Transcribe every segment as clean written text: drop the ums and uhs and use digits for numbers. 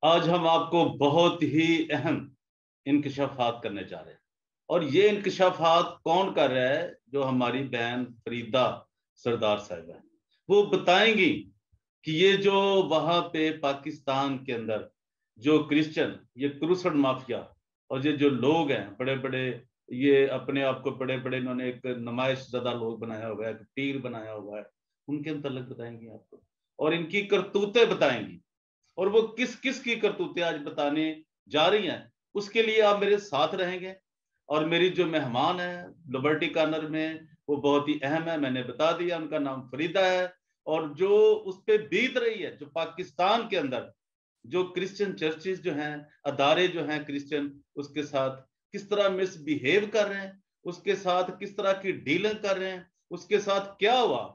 आज हम आपको बहुत ही अहम इंकशाफात करने जा रहे हैं और ये इंकशाफात कौन कर रहा है? जो हमारी बहन फरीदा सरदार साहिबा है, वो बताएंगी कि ये जो वहां पे पाकिस्तान के अंदर जो क्रिश्चियन, ये क्रूसड माफिया और ये जो लोग हैं बड़े बड़े, ये अपने आप को बड़े बड़े, इन्होंने एक नुमाइश ज़्यादा लोग बनाया हुआ है, एक पीर बनाया हुआ है, उनके मतलब बताएंगे आपको और इनकी करतूतें बताएंगी। और वो किस किस की करतूतें आज बताने जा रही हैं, उसके लिए आप मेरे साथ रहेंगे। और मेरी जो मेहमान है लिबर्टी कॉर्नर में, वो बहुत ही अहम है, मैंने बता दिया, उनका नाम फरीदा है। और जो उस पे बीत रही है, जो पाकिस्तान के अंदर जो क्रिश्चियन चर्चेज जो हैं, अदारे जो हैं क्रिश्चियन, उसके साथ किस तरह मिसबिहेव कर रहे हैं, उसके साथ किस तरह की डीलिंग कर रहे हैं, उसके साथ क्या हुआ,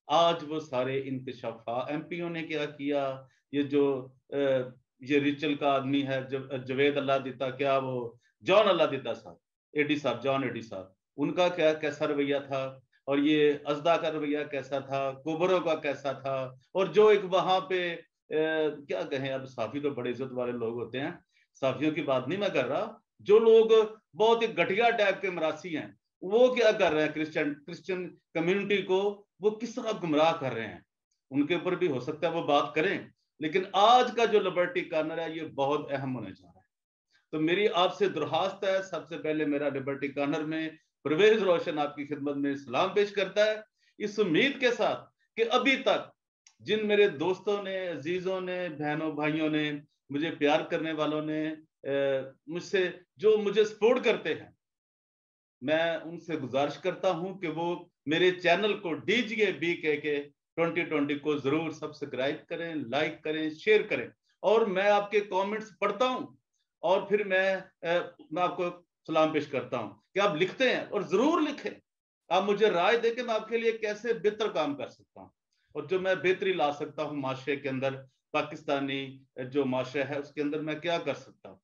आज वो सारे इंकशाफा एमपीओ ने क्या किया। ये जो ये रिचल का आदमी है, जवेद अल्लाह दिता, क्या वो जॉन अल्लाह दिता साहब, एडी साहब, जॉन एडी साहब, उनका क्या कैसा रवैया था, और ये अजदा का रवैया कैसा था, कुबरों का कैसा था। और जो एक वहां पे क्या कहें, अब साफी तो बड़े इज्जत वाले लोग होते हैं, साफियों की बात नहीं मैं कर रहा, जो लोग बहुत ही घटिया टाइप के मरासी हैं, वो क्या कर रहे हैं, क्रिश्चियन क्रिश्चियन कम्युनिटी को वो किस तरह गुमराह कर रहे हैं, उनके ऊपर भी हो सकता है वो बात करें। लेकिन आज का जो लिबर्टी कॉर्नर है, ये बहुत अहम होने जा रहा है। तो मेरी आपसे दरखास्त है, सबसे पहले मेरा लिबर्टी कॉर्नर में परवेज रोशन आपकी खिदमत में सलाम पेश करता है, इस उम्मीद के साथ कि अभी तक जिन मेरे दोस्तों ने, अजीजों ने, बहनों भाइयों ने, मुझे प्यार करने वालों ने, मुझसे जो मुझे सपोर्ट करते हैं, मैं उनसे गुजारिश करता हूं कि वो मेरे चैनल को डीजीए BKK 2020 को जरूर सब्सक्राइब करें, लाइक करें, शेयर करें। और मैं आपके कमेंट्स पढ़ता हूं और फिर मैं आपको सलाम पेश करता हूं कि आप लिखते हैं, और जरूर लिखें, आप मुझे राय दें कि मैं आपके लिए कैसे बेहतर काम कर सकता हूं और जो मैं बेहतरी ला सकता हूं माशरे के अंदर, पाकिस्तानी जो माशरा है उसके अंदर मैं क्या कर सकता हूं,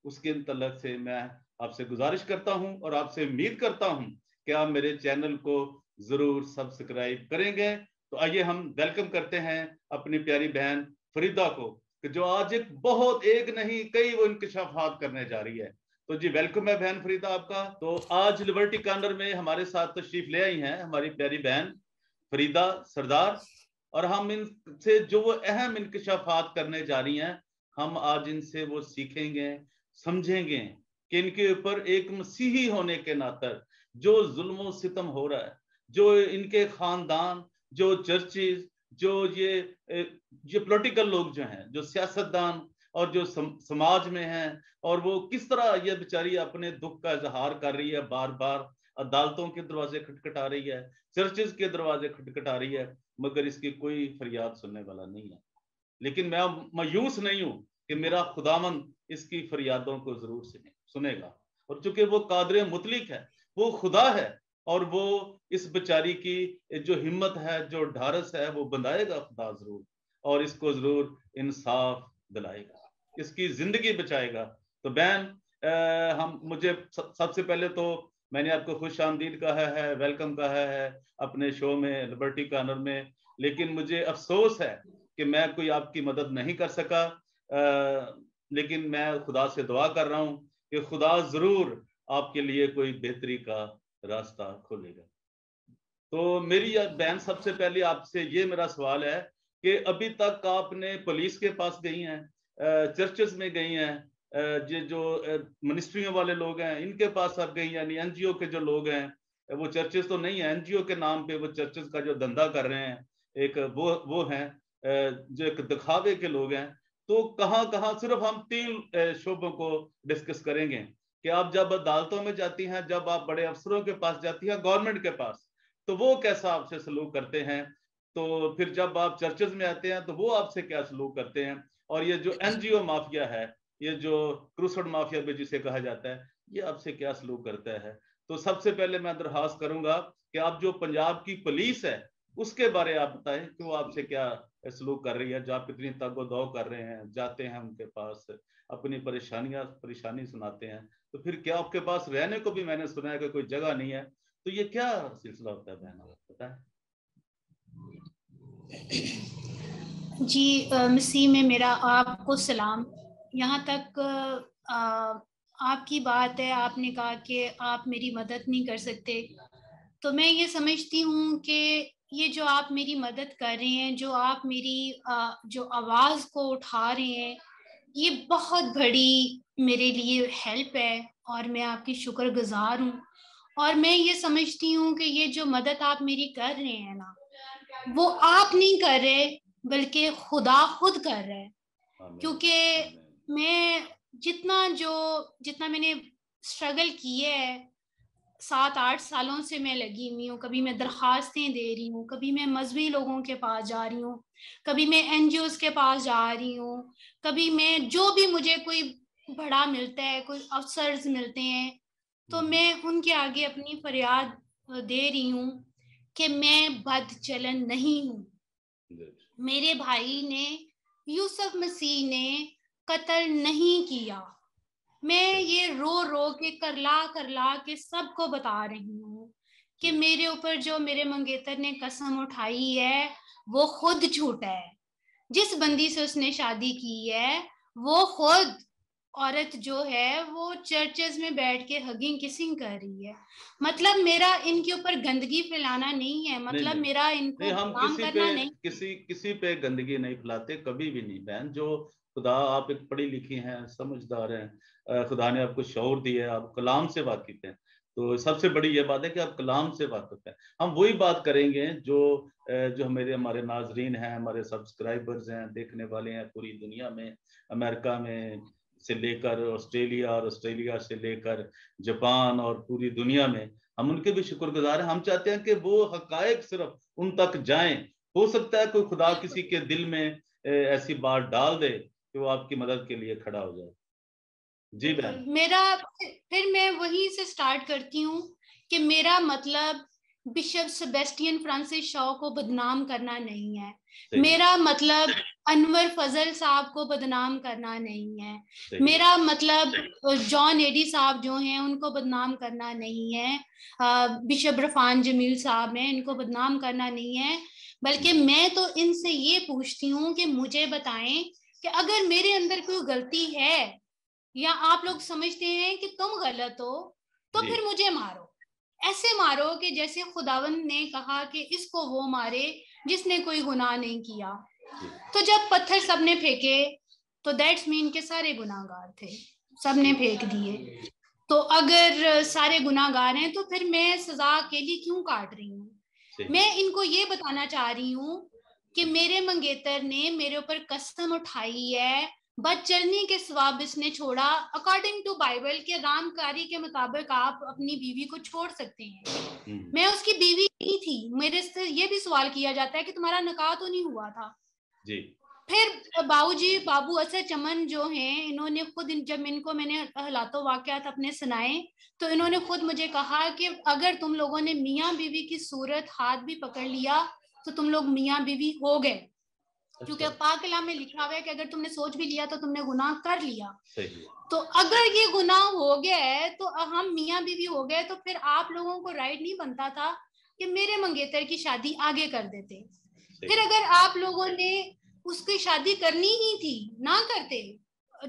उसके तलक से मैं आपसे गुजारिश करता हूं और आपसे उम्मीद करता हूं कि आप मेरे चैनल को जरूर सब्सक्राइब करेंगे। तो आइए हम वेलकम करते हैं अपनी प्यारी बहन फरीदा को, कि जो आज एक नहीं कई वो इंकशाफात करने जा रही है। तो जी वेलकम है बहन फरीदा आपका। तो आज लिबर्टी कॉर्नर में हमारे साथ तशरीफ ले आई हैं हमारी प्यारी बहन फरीदा सरदार, और हम इनसे जो वो अहम इंकशाफात करने जा रही हैं, हम आज इनसे वो सीखेंगे, समझेंगे कि इनके ऊपर एक मसीही होने के नाते जो जुल्म सितम हो रहा है, जो इनके खानदान, जो चर्चेज, जो ये पॉलिटिकल लोग जो हैं, जो सियासतदान और जो समाज में हैं, और वो किस तरह ये बेचारी अपने दुख का इजहार कर रही है, बार बार अदालतों के दरवाजे खटखटा रही है, चर्चेज के दरवाजे खटखटा रही है, मगर इसकी कोई फरियाद सुनने वाला नहीं है। लेकिन मैं मायूस नहीं हूं कि मेरा खुदावन इसकी फरियादों को जरूर सुनेगा, और चूंकि वो कादर मुतलिक है, वो खुदा है, और वो इस बेचारी की जो हिम्मत है, जो ढारस है, वो बंधाएगा खुदा जरूर, और इसको जरूर इंसाफ दिलाएगा, इसकी जिंदगी बचाएगा। तो बहन, हम मुझे सबसे पहले तो मैंने आपको खुश आमदीद कहा है, वेलकम कहा है अपने शो में, लिबर्टी कॉर्नर में, लेकिन मुझे अफसोस है कि मैं कोई आपकी मदद नहीं कर सका। लेकिन मैं खुदा से दुआ कर रहा हूं कि खुदा जरूर आपके लिए कोई बेहतरी का रास्ता खोलेगा। तो मेरी बहन, सबसे पहले आपसे ये मेरा सवाल है कि अभी तक आपने पुलिस के पास गई हैं, चर्चेस में गई हैं, ये जो मिनिस्ट्रियों वाले लोग हैं इनके पास आप गई, यानी एनजीओ के जो लोग हैं, वो चर्चेस तो नहीं है, एनजीओ के नाम पे वो चर्चेस का जो धंधा कर रहे हैं, एक वो हैं जो एक दिखावे के लोग हैं। तो कहाँ कहाँ, सिर्फ हम 3 शोबों को डिस्कस करेंगे कि आप जब अदालतों में जाती हैं, जब आप बड़े अफसरों के पास जाती हैं, गवर्नमेंट के पास, तो वो कैसा आपसे सलूक करते हैं, तो फिर जब आप चर्चेज में आते हैं तो वो आपसे क्या सलूक करते हैं, और ये जो एनजीओ माफिया है, ये जो क्रूसड माफिया भी जिसे कहा जाता है, ये आपसे क्या सलूक करता है। तो सबसे पहले मैं दरखास्त करूंगा कि आप जो पंजाब की पुलिस है उसके बारे आप बताएं कि वो आपसे क्या सलूक कर रही है, जो आप कितनी तगोदो कर रहे हैं, जाते हैं उनके पास, अपनी परेशानी सुनाते हैं, तो फिर क्या आपके पास रहने को भी मैंने सुना है कि कोई जगह नहीं है, तो ये क्या सिलसिला होता है बहन, आप पता है? जी मसीह में मेरा आपको सलाम। यहाँ तक आपकी बात है, आपने कहा कि आप मेरी मदद नहीं कर सकते, तो मैं ये समझती हूँ कि ये जो आप मेरी मदद कर रहे हैं, जो आप मेरी जो आवाज़ को उठा रहे हैं, ये बहुत बड़ी मेरे लिए हेल्प है और मैं आपकी शुक्रगुजार हूँ। और मैं ये समझती हूँ कि ये जो मदद आप मेरी कर रहे हैं ना, वो आप नहीं कर रहे बल्कि खुदा खुद कर रहा है। क्योंकि मैं जितना मैंने स्ट्रगल किए है, 7-8 सालों से मैं लगी हुई हूँ। कभी मैं दरखास्तें दे रही हूँ, कभी मैं मजहबी लोगों के पास जा रही हूँ, कभी मैं एनजीओज के पास जा रही हूँ, कभी मैं जो भी मुझे कोई बड़ा मिलता है, कोई अफसर्स मिलते हैं, तो मैं उनके आगे अपनी फरियाद दे रही हूँ कि मैं बदचलन नहीं हूँ। मेरे भाई ने, यूसुफ मसीह ने कत्ल नहीं किया। मैं ये रो रो के करला के सबको बता रही हूँ कि मेरे ऊपर जो मेरे मंगेतर ने कसम उठाई है वो खुद झूठा है। जिस बंदी से उसने शादी की है वो खुद औरत जो है वो चर्चेस में बैठ के हगिंग किसिंग कर रही है। मतलब मेरा इनके ऊपर गंदगी फैलाना नहीं है, मतलब नहीं, मेरा इनको नहीं, हम गुलाम करना नहीं। किसी पे गंदगी नहीं फैलाते, कभी भी नहीं बहन। जो खुदा, आप एक पढ़ी लिखी हैं, समझदार हैं, खुदा ने आपको शऊर दिया है, आप कलाम से वाकिफ हैं, तो सबसे बड़ी ये बात है कि आप कलाम से वाकिफ हैं। हम वही बात करेंगे जो हमारे नाजरीन हैं, हमारे सब्सक्राइबर्स हैं, देखने वाले हैं पूरी दुनिया में, अमेरिका में से लेकर ऑस्ट्रेलिया, और ऑस्ट्रेलिया से लेकर जापान, और पूरी दुनिया में हम उनके भी शुक्रगुजार हैं। हम चाहते हैं कि वो हकायक सिर्फ उन तक जाएं। हो सकता है कोई खुदा किसी के दिल में ऐसी बात डाल दे कि वो आपकी मदद के लिए खड़ा हो जाए। जी बहन। मेरा फिर मैं वहीं से स्टार्ट करती हूँ कि मेरा मतलब बिशप सेबेस्टियन फ्रांसिस शॉ को बदनाम करना नहीं है। मेरा मतलब अनवर फजल साहब को बदनाम करना नहीं है। मेरा मतलब जॉन एडी साहब जो हैं उनको बदनाम करना नहीं है। बिशप रफान जमील साहब हैं, इनको बदनाम करना नहीं है। बल्कि मैं तो इनसे ये पूछती हूँ कि मुझे बताएं कि अगर मेरे अंदर कोई गलती है या आप लोग समझते हैं कि तुम गलत हो, तो फिर मुझे मारो। ऐसे मारो कि जैसे खुदावंद ने कहा कि इसको वो मारे जिसने कोई गुनाह नहीं किया। तो जब पत्थर सबने फेंके तो दैट्स मीन के सारे गुनाहगार थे, सबने फेंक दिए। तो अगर सारे गुनाहगार हैं तो फिर मैं सजा अकेली क्यों काट रही हूँ? मैं इनको ये बताना चाह रही हूँ कि मेरे मंगेतर ने मेरे ऊपर कसम उठाई है, बदचलनी के सवाब इसने छोड़ा। अकॉर्डिंग टू बाइबल के रामकारी के मुताबिक आप अपनी बीवी को छोड़ सकते हैं। मैं उसकी बीवी नहीं थी। मेरे से ये भी सवाल किया जाता है कि तुम्हारा निकाह तो नहीं हुआ था जी। फिर बाबू असर चमन जो हैं, इन्होंने खुद जब इनको मैंने हालातों वाकयात अपने सुनाए तो इन्होंने खुद मुझे कहा कि अगर तुम लोगों ने मियाँ बीवी की सूरत हाथ भी पकड़ लिया तो तुम लोग मियाँ बीवी हो गए। क्योंकि पाक कलाम में लिखा हुआ है कि अगर तुमने सोच भी लिया तो तुमने गुनाह कर लिया। तो अगर ये गुनाह हो गया है तो हम मियाँ बीवी हो गए, तो फिर आप लोगों को राइट नहीं बनता था कि मेरे मंगेतर की शादी आगे कर देते। फिर अगर आप लोगों ने उसकी शादी करनी ही थी, ना करते।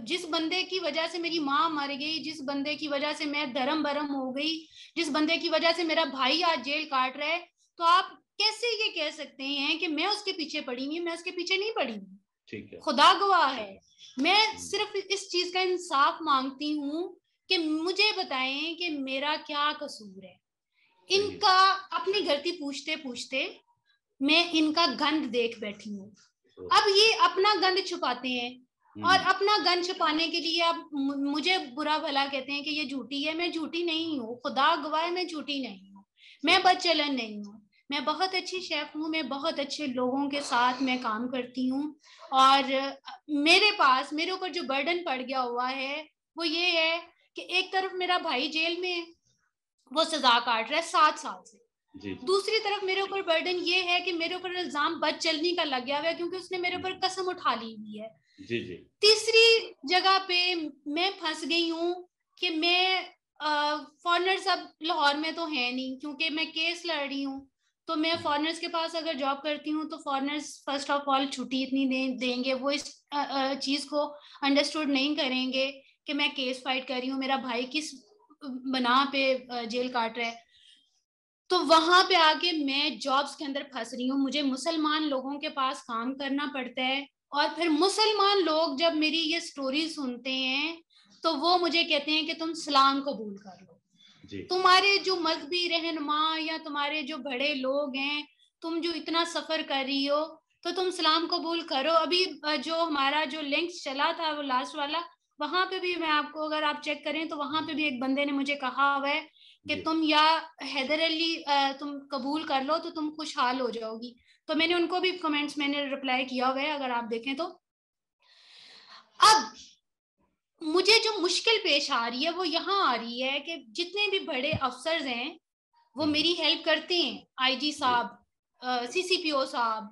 जिस बंदे की वजह से मेरी माँ मर गई, जिस बंदे की वजह से मैं धर्म भरम हो गई, जिस बंदे की वजह से मेरा भाई आज जेल काट रहा है, तो आप कैसे ये कह सकते हैं कि मैं उसके पीछे पड़ी हुई? मैं उसके पीछे नहीं पड़ी हुई। ठीक है, खुदा गवाह है। मैं सिर्फ इस चीज का इंसाफ मांगती हूँ कि मुझे बताएं कि मेरा क्या कसूर है। इनका अपनी गलती पूछते पूछते मैं इनका गंद देख बैठी हूँ। अब ये अपना गंद छुपाते हैं और अपना गंद छुपाने के लिए अब मुझे बुरा भला कहते हैं कि ये झूठी है। मैं झूठी नहीं हूँ, खुदा गवाह है, मैं झूठी नहीं हूँ, मैं बदचलन नहीं हूँ। मैं बहुत अच्छी शेफ हूँ, मैं बहुत अच्छे लोगों के साथ मैं काम करती हूँ। और मेरे ऊपर जो बर्डन पड़ गया हुआ है वो ये है कि एक तरफ मेरा भाई जेल में है, वो सजा काट रहा है 7 साल से। दूसरी तरफ मेरे ऊपर बर्डन ये है कि मेरे ऊपर इल्जाम बदचलनी का लग गया हुआ है क्योंकि उसने मेरे ऊपर कसम उठा ली हुई है। तीसरी जगह पे मैं फंस गई हूँ कि मैं फॉरनर सब लाहौर में तो है नहीं क्योंकि मैं केस लड़ रही हूँ। तो मैं फॉरेनर्स के पास अगर जॉब करती हूँ तो फॉरेनर्स फर्स्ट ऑफ ऑल छुट्टी इतनी देंगे, वो इस चीज को अंडरस्टूड नहीं करेंगे कि मैं केस फाइट कर रही हूँ, मेरा भाई किस बना पे जेल काट रहा है। तो वहां पे आके मैं जॉब्स के अंदर फंस रही हूँ, मुझे मुसलमान लोगों के पास काम करना पड़ता है। और फिर मुसलमान लोग जब मेरी ये स्टोरी सुनते हैं तो वो मुझे कहते हैं कि तुम सलाम कबूल कर लो, तुम्हारे जो मजहबी रहनुमा या तुम्हारे जो बड़े लोग हैं, तुम जो इतना सफर कर रही हो तो तुम सलाम कबूल करो। अभी जो हमारा जो लिंक चला था वो लास्ट वाला, वहां पे भी मैं आपको, अगर आप चेक करें तो वहां पे भी एक बंदे ने मुझे कहा हुआ है कि तुम या हैदर अली तुम कबूल कर लो तो तुम खुशहाल हो जाओगी। तो मैंने उनको भी कमेंट्स मैंने रिप्लाई किया हुआ है, अगर आप देखें तो। अब मुझे जो मुश्किल पेश आ रही है वो यहाँ आ रही है कि जितने भी बड़े अफसर हैं वो मेरी हेल्प करते हैं, आईजी साहब, सीसीपीओ साहब,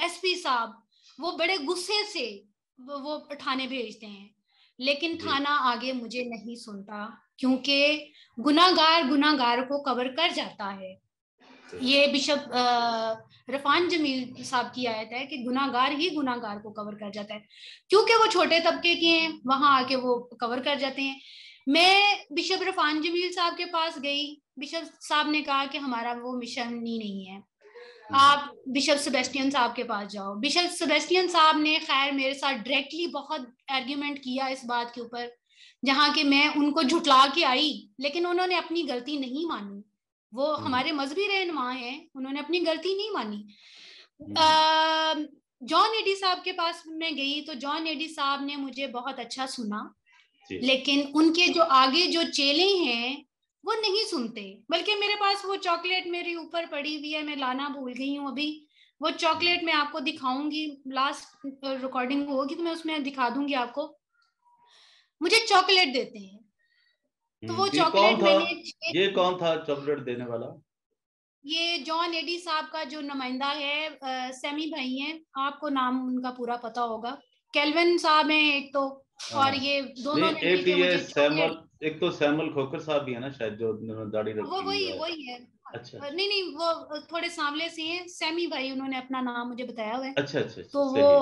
एसपी साहब, वो बड़े गुस्से से वो थाने भेजते हैं, लेकिन थाना आगे मुझे नहीं सुनता, क्योंकि गुनाहगार को कवर कर जाता है। ये बिशप रफान जमील साहब की आयत है कि गुनाहगार ही गुनाहगार को कवर कर जाता है, क्योंकि वो छोटे तबके के हैं, वहां आके वो कवर कर जाते हैं। मैं बिशप रफान जमील साहब के पास गई, बिशप साहब ने कहा कि हमारा वो मिशन ही नहीं है, आप बिशप सेबेस्टियन साहब के पास जाओ। बिशप सेबेस्टियन साहब ने खैर मेरे साथ डायरेक्टली बहुत आर्ग्यूमेंट किया इस बात के ऊपर, जहां कि मैं उनको झुटला के आई, लेकिन उन्होंने अपनी गलती नहीं मानी। वो हमारे मजहबी रहनुमा हैं, उन्होंने अपनी गलती नहीं मानी। जॉन एडी साहब के पास मैं गई तो जॉन एडी साहब ने मुझे बहुत अच्छा सुना, लेकिन उनके जो आगे जो चेले हैं वो नहीं सुनते, बल्कि मेरे पास वो चॉकलेट मेरे ऊपर पड़ी हुई है, मैं लाना भूल गई हूँ अभी। वो चॉकलेट मैं आपको दिखाऊंगी, लास्ट रिकॉर्डिंग होगी तो मैं उसमें दिखा दूंगी आपको। मुझे चॉकलेट देते हैं, तो वो चॉकलेट मैंने ये कौन था चॉकलेट देने वाला? ये जॉन एडी साहब का जो नुमाइंदा है, सैमी भाई हैं, आपको नाम उनका पूरा पता होगा, केल्विन साहब हैं एक तो, और ये दोनों ने मिलके मुझे चॉकलेट। एक तो सैमुअल खोकर साहब भी है ना शायद, जो दाढ़ी रखी वो हुई है। वही है। अच्छा। नहीं, वो थोड़े सांवले से हैं, सैमी भाई उन्होंने अपना नाम मुझे बताया हुआ है। अच्छा अच्छा, तो वो सही है।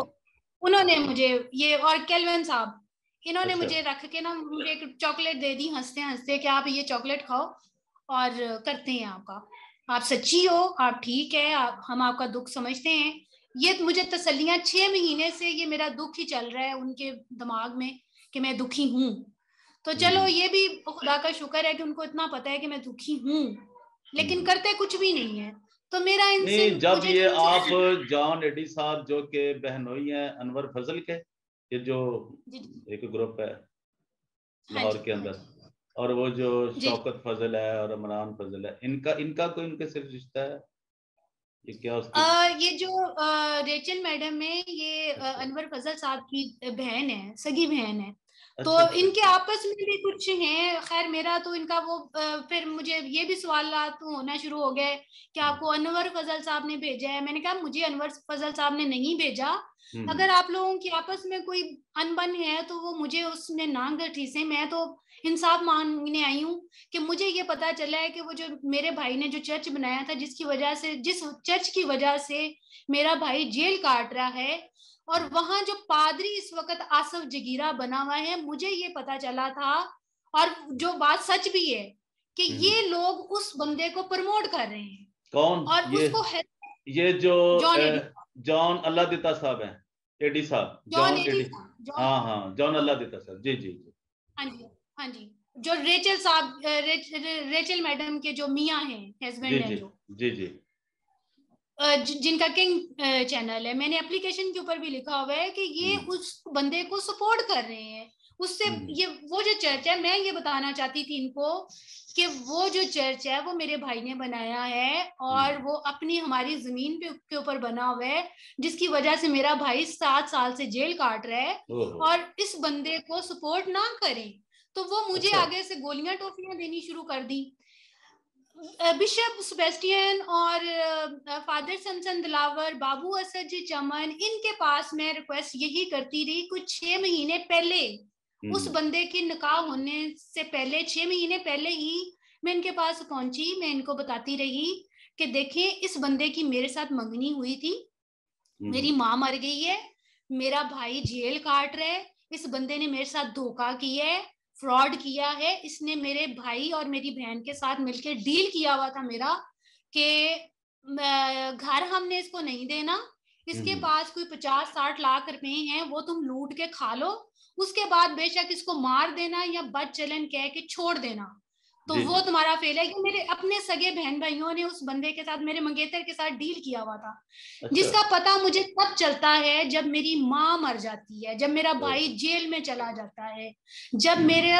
उन्होंने मुझे ये, और केल्विन साहब, इन्होंने अच्छा। मुझे रख के ना मुझे एक चॉकलेट दे दी हंसते हंसते कि आप ये चॉकलेट खाओ और करते हैं आपका, आप सच्ची हो, आप ठीक है, हम आपका दुख समझते हैं। ये मुझे तसल्लियां 6 महीने से ये मेरा दुख ही चल रहा है उनके दिमाग में कि मैं दुखी हूं। तो चलो ये भी खुदा का शुक्र है कि उनको इतना पता है कि मैं दुखी हूं, लेकिन करते कुछ भी नहीं है। तो मेरा इनसे, नहीं, जब मुझे ये जो आप जॉन एडी साहब जो के बहनोई हैं अनवर फजल के, ये जो एक ग्रुप है लाहौर के अंदर, और वो जो शौकत फजल है और इमरान फजल है, इनका कोई उनके सिर्फ रिश्ता है, ये क्या उसकी? ये जो रेचल मैडम है, ये अनवर फजल साहब की बहन है, सगी बहन है। तो इनके आपस में भी कुछ हैं, खैर मेरा तो इनका वो फिर मुझे ये भी सवाल होना शुरू हो गए कि आपको अनवर फजल साहब ने भेजा है। मैंने कहा मुझे अनवर फजल साहब ने नहीं भेजा, अगर आप लोगों की आपस में कोई अनबन है तो वो मुझे उसमें ना गठीसे, मैं तो इंसाफ मांगने आई हूँ कि मुझे ये पता चला है कि वो जो मेरे भाई ने जो चर्च बनाया था, जिसकी वजह से, जिस चर्च की वजह से मेरा भाई जेल काट रहा है, और वहां जो पादरी इस वक्त आसफ जगीरा बना हुआ है, मुझे ये पता चला था, और जो बात सच भी है कि ये लोग उस बंदे को प्रमोट कर रहे हैं। कौन? और उसको ये जो जॉन अल्लाह दिता साहब हैं, एडी साहब, जॉन एडी, हाँ हाँ, जॉन अल्लाह दिता साहब, जी जी जी, हाँ जी, हाँ जी, जो रेचल साहब, रेचल मैडम के जो मियाँ हैं, हस्बैंड हैं, जो जी जी, जिनका किंग चैनल है, मैंने एप्लीकेशन के ऊपर भी लिखा हुआ है कि ये उस बंदे को सपोर्ट कर रहे हैं। उससे ये वो जो चर्च है, मैं ये बताना चाहती थी इनको कि वो जो चर्च है वो मेरे भाई ने बनाया है, और वो अपनी हमारी जमीन के ऊपर बना हुआ है, जिसकी वजह से मेरा भाई 7 साल से जेल काट रहा है। और इस बंदे को सपोर्ट ना करें तो वो मुझे आगे से गोलियां टोफियां देनी शुरू कर दी। बिशप सेबेस्टियन और फादर सनसन दिलावर, बाबू असद जी चमन, इनके पास मैं रिक्वेस्ट यही करती रही कुछ 6 महीने पहले, उस बंदे के निकाह होने से पहले 6 महीने पहले ही मैं इनके पास पहुंची, मैं इनको बताती रही कि देखें इस बंदे की मेरे साथ मंगनी हुई थी, मेरी माँ मर गई है, मेरा भाई जेल काट रहा है, इस बंदे ने मेरे साथ धोखा किया है, फ्रॉड किया है, इसने मेरे भाई और मेरी बहन के साथ मिलकर डील किया हुआ था मेरा कि घर हमने इसको नहीं देना, इसके पास कोई 50-60 लाख रुपए हैं, वो तुम लूट के खा लो, उसके बाद बेशक इसको मार देना या बद चलन कह के छोड़ देना, तो वो तुम्हारा फेल है। कि मेरे अपने सगे बहन भाइयों ने उस बंदे के साथ, मेरे मंगेतर के साथ डील किया हुआ था। अच्छा। जिसका पता मुझे तब चलता है जब मेरी माँ मर जाती है, जब मेरा भाई जेल में चला जाता है, जब मेरे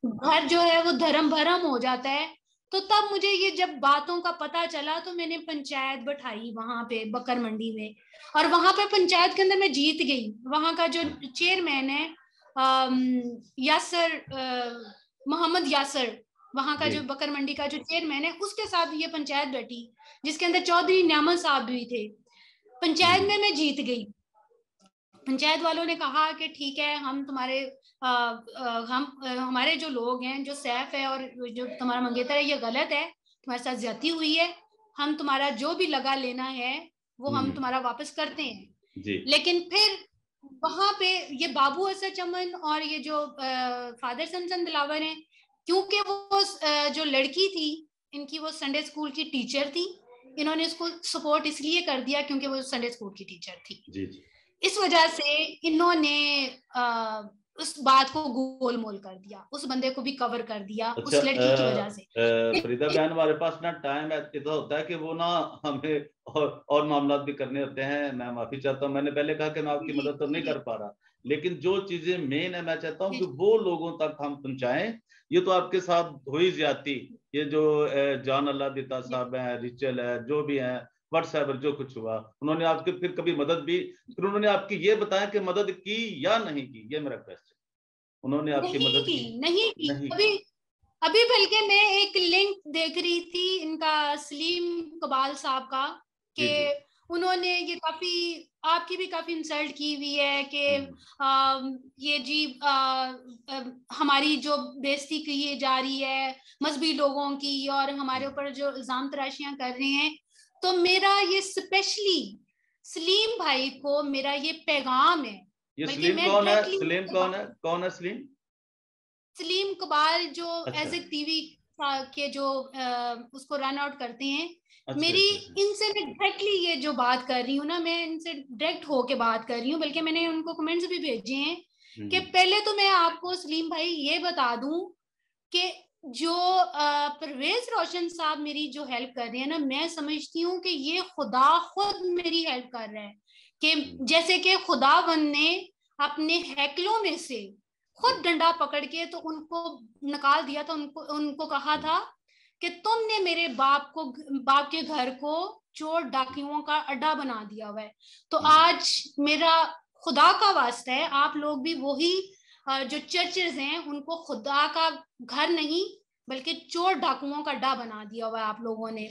घर जो है वो धर्म भरम हो जाता है, तो तब मुझे ये जब बातों का पता चला तो मैंने पंचायत बैठाई वहां पे बकर मंडी में, और वहां पे पंचायत के अंदर मैं जीत गई। वहां का जो चेयरमैन है यासर, मोहम्मद यासर, वहां का जो बकर मंडी का जो चेयरमैन है, उसके साथ ये पंचायत बैठी, जिसके अंदर चौधरी न्यामत साहब भी थे। पंचायत में मैं जीत गई। पंचायत वालों ने कहा कि ठीक है, हम तुम्हारे हमारे जो लोग हैं, जो सैफ है और जो तुम्हारा मंगेतर है, ये गलत है, तुम्हारे साथ ज्यादती हुई है, हम तुम्हारा जो भी लगा लेना है वो हम तुम्हारा वापस करते हैं जी। लेकिन फिर वहां पे ये बाबू असद चमन और ये जो फादर समसन दिलावर हैं, क्योंकि वो जो लड़की थी इनकी, वो संडे स्कूल की टीचर थी, इन्होंने उसको सपोर्ट इसलिए कर दिया क्योंकि वो संडे स्कूल की टीचर थी जी जी। इस वजह से इन्होंने उस बात को गोलमोल कर दिया, उस बंदे को भी कवर कर दिया। अच्छा, उस लड़की की वजह से। फरीदा बहन, हमारे पास ना टाइम ऐसा होता है कि वो ना हमें और मामला भी करने होते हैं। मैं माफी चाहता हूँ, मैंने पहले कहा कि मैं आपकी मदद तो नहीं कर पा रहा, लेकिन जो चीजें मेन है मैं चाहता हूँ कि वो लोगों तक हम पहुंचाएं। ये तो आपके साथ हुई ज्यादती, ये जो जान अल्लाह दिता साहब है, रिचल है, जो भी है, व्हाट्सएप जो कुछ हुआ, उन्होंने आपकी फिर कभी मदद भी, फिर उन्होंने आपकी ये बताया कि मदद की या नहीं की, ये मेरा क्वेश्चन। उन्होंने आपकी मदद की? नहीं की। अभी बल्कि मैं एक लिंक देख रही थी इनका, सलीम कबाल साहब का, कि उन्होंने ये काफी आपकी भी काफी इंसल्ट की हुई है कि ये जी हमारी जो बेइज्जती की जा रही है मजहबी लोगों की, और हमारे ऊपर जो इल्जाम तराशियां कर रहे हैं। तो मेरा ये स्पेशली सलीम भाई को मेरा ये पैगाम है। ये सलीम कौन है? सलीम कौन है? कौन है सलीम? सलीम कबाल जो एज ए टीवी के जो उसको रन आउट करते हैं। मेरी इनसे मैं डायरेक्टली ये जो बात कर रही हूँ ना, मैं इनसे डायरेक्ट होके बात कर रही हूँ, बल्कि मैंने उनको कमेंट्स भी भेजे हैं कि पहले तो मैं आपको सलीम भाई ये बता दूं कि जो परवेज रोशन साहब मेरी जो हेल्प कर रहे हैं ना, मैं समझती हूँ कि ये खुदा खुद मेरी हेल्प कर रहा है। कि जैसे कि खुदावंद ने अपने हैकलों में से खुद डंडा पकड़ के तो उनको निकाल दिया था, उनको कहा था कि तुमने मेरे बाप के घर को चोर डाकुओं का अड्डा बना दिया हुआ है। तो आज मेरा खुदा का वास्ता है, आप लोग भी वही जो चर्चेस हैं उनको खुदा का घर नहीं बल्कि चोर डाकुओं का अड्डा बना दिया हुआ है आप लोगों ने।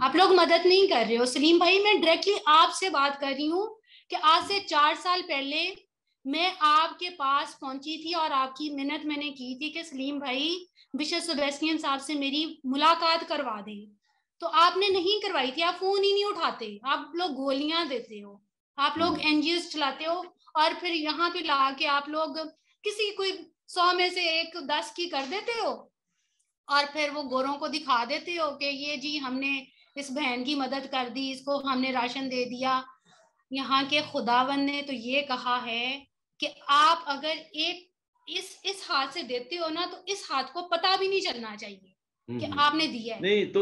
आप लोग मदद नहीं कर रहे हो। सलीम भाई, मैं डायरेक्टली आपसे बात कर रही हूँ कि आज से 4 साल पहले मैं आपके पास पहुंची थी और आपकी मिन्नत मैंने की थी कि सलीम भाई बिशप सेबेस्टियन साहब से मेरी मुलाकात करवा दें, तो आपने नहीं करवाई थी। आप फोन ही नहीं उठाते, आप लोग गोलियां देते हो, आप लोग एनजीओ चलाते हो, और फिर यहाँ पे ला के आप लोग किसी कोई 100 में से 1-10 की कर देते हो, और फिर वो गोरों को दिखा देते हो कि ये जी हमने इस बहन की मदद कर दी, इसको हमने राशन दे दिया। यहाँ के खुदावंद ने तो ये कहा है कि आप अगर इस हाथ से देते हो ना, तो इस हाथ को पता भी नहीं चलना चाहिए कि आपने दिया है। नहीं तो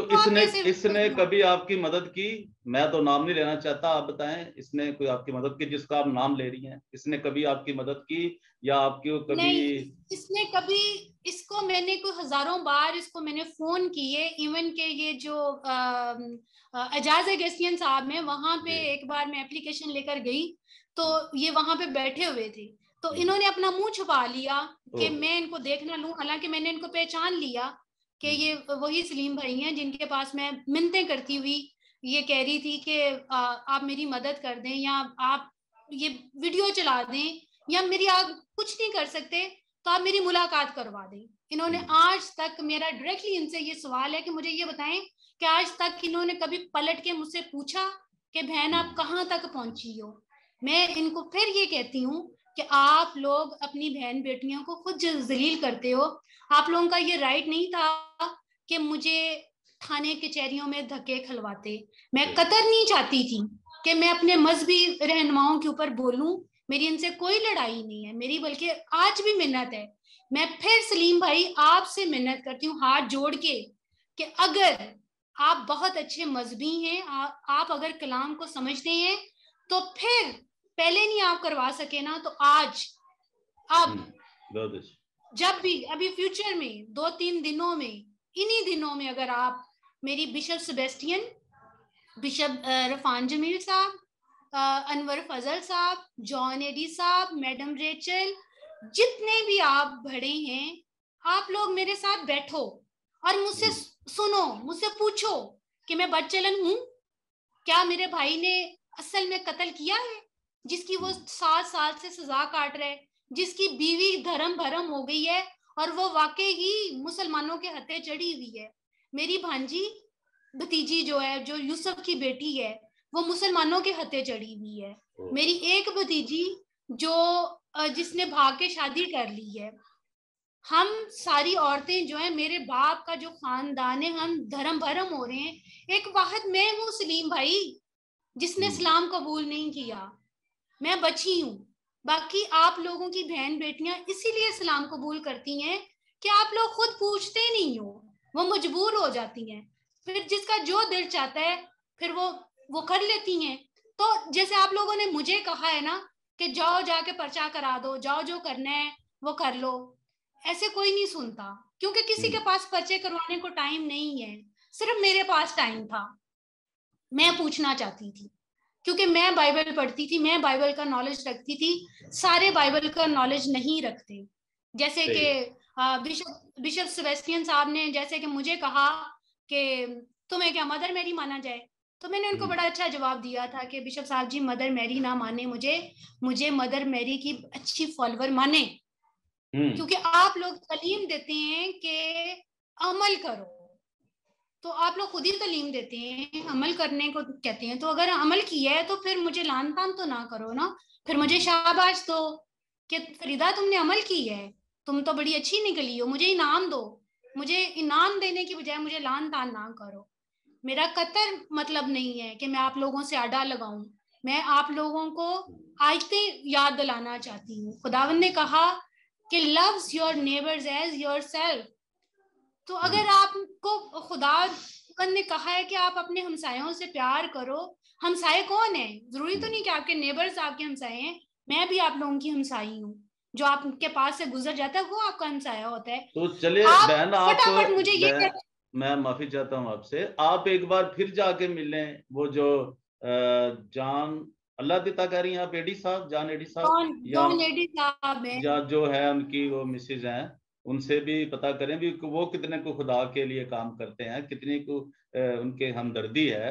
इसने कभी आपकी मदद की? मैं तो नाम नहीं लेना चाहता, आप बताएं, इसने कोई आपकी मदद की जिसका आप नाम ले रही हैं? इसने कभी आपकी मदद की या आपकी कभी? नहीं, इसने कभी, इसको मैंने कोई हजारों बार इसको मैंने फोन किए, इवन के ये जो एजाज अगस्तियन साहब में, वहां पे एक बार मैं एप्लीकेशन लेकर गई तो ये वहां पे बैठे हुए थे, तो इन्होंने अपना मुंह छुपा लिया कि मैं इनको देख ना लूं। हालांकि मैंने इनको पहचान लिया कि ये वही सलीम भाई हैं जिनके पास मैं मिन्नतें करती हुई ये कह रही थी कि आप मेरी मदद कर दें, या आप ये वीडियो चला दें, या मेरी आप कुछ नहीं कर सकते तो आप मेरी मुलाकात करवा दें। इन्होंने आज तक, मेरा डायरेक्टली इनसे ये सवाल है कि मुझे ये बताएं कि आज तक इन्होंने कभी पलट के मुझसे पूछा कि बहन आप कहाँ तक पहुंची हो। मैं इनको फिर ये कहती हूँ कि आप लोग अपनी बहन बेटियों को खुद जलील करते हो। आप लोगों का ये राइट नहीं था कि मुझे थाने कचहरियों में धक्के खिलवाते। मैं कतर नहीं चाहती थी कि मैं अपने मजहबी रहनुमाओं के ऊपर बोलूं। मेरी इनसे कोई लड़ाई नहीं है, मेरी बल्कि आज भी मिन्नत है। मैं फिर सलीम भाई आपसे मिन्नत करती हूँ हाथ जोड़ के कि अगर आप बहुत अच्छे मजहबी हैं, आप अगर कलाम को समझते हैं, तो फिर पहले नहीं आप करवा सके ना, तो आज अब जब भी अभी फ्यूचर में 2-3 दिनों में, इन्हीं दिनों में, अगर आप मेरी बिशप सेबेस्टियन, बिशप रफान जमील साहब, अनवर फजल साहब, जॉन एडी साहब, मैडम रेचल, जितने भी आप बड़े हैं, आप लोग मेरे साथ बैठो और मुझसे सुनो, मुझसे पूछो कि मैं बदचलन हूं क्या? मेरे भाई ने असल में कत्ल किया है, जिसकी वो 7 साल से सजा काट रहे, जिसकी बीवी धर्म भरम हो गई है और वो वाकई ही मुसलमानों के हत्थे चढ़ी हुई है। मेरी भांजी भतीजी जो है, जो यूसुफ की बेटी है, वो मुसलमानों के हत्थे चढ़ी हुई है। मेरी एक भतीजी जो जिसने भाग के शादी कर ली है। हम सारी औरतें जो है, मेरे बाप का जो खानदान है, हम धर्म भरम हो रहे हैं। एक वाहद मैं हूँ सलीम भाई जिसने इस्लाम कबूल नहीं किया, मैं बची हूँ। बाकी आप लोगों की बहन बेटियां इसीलिए इस्लाम कबूल करती हैं कि आप लोग खुद पूछते नहीं हो, वो मजबूर हो जाती हैं। फिर जिसका जो दिल चाहता है फिर वो कर लेती हैं। तो जैसे आप लोगों ने मुझे कहा है ना कि जाओ जाके पर्चा करा दो, जाओ जो करना है वो कर लो, ऐसे कोई नहीं सुनता, क्योंकि किसी के पास पर्चे करवाने को टाइम नहीं है। सिर्फ मेरे पास टाइम था, मैं पूछना चाहती थी, क्योंकि मैं बाइबल पढ़ती थी, मैं बाइबल का नॉलेज रखती थी। सारे बाइबल का नॉलेज नहीं रखते। जैसे कि बिशप सेबेस्टियन साहब ने जैसे कि मुझे कहा कि तुम्हें क्या मदर मैरी माना जाए, तो मैंने उनको बड़ा अच्छा जवाब दिया था कि बिशप साहब जी, मदर मैरी ना माने मुझे मदर मैरी की अच्छी फॉलोअर माने, क्योंकि आप लोग तालीम देते हैं कि अमल करो, तो आप लोग खुद ही तालीम देते हैं, अमल करने को कहते हैं। तो अगर अमल किया है तो फिर मुझे लान तान तो ना करो ना, फिर मुझे शाबाश दो कि फरीदा तुमने अमल की है, तुम तो बड़ी अच्छी निकली हो, मुझे इनाम दो। मुझे इनाम देने की बजाय मुझे लान तान ना करो। मेरा कतर मतलब नहीं है कि मैं आप लोगों से आड़ा लगाऊं, मैं आप लोगों को आयतें याद दिलाना चाहती हूँ। खुदावंद ने कहा कि loves your neighbours as yourself. तो अगर आपको खुदा ने कहा है कि आप अपने हमसायों से प्यार करो, हमसाये कौन है? जरूरी तो नहीं कि आपके नेबर्स आपके हमसाये हैं, मैं भी आप लोगों की हमसाई हूँ। जो आपके पास से गुजर जाता है वो आपका हमसाया होता है। तो चलिए बहन, आप फटाफट मुझे ये मैं माफी चाहता हूँ आपसे, आप एक बार फिर जाके मिलें वो जो जान अल्लाह दिता कह रही हैं आप, एडी साहब, जान एडी साहब, या जो है उनकी वो मिसेज हैं, उनसे भी पता करें भी वो कितने को खुदा के लिए काम करते हैं, कितने को उनके हमदर्दी है।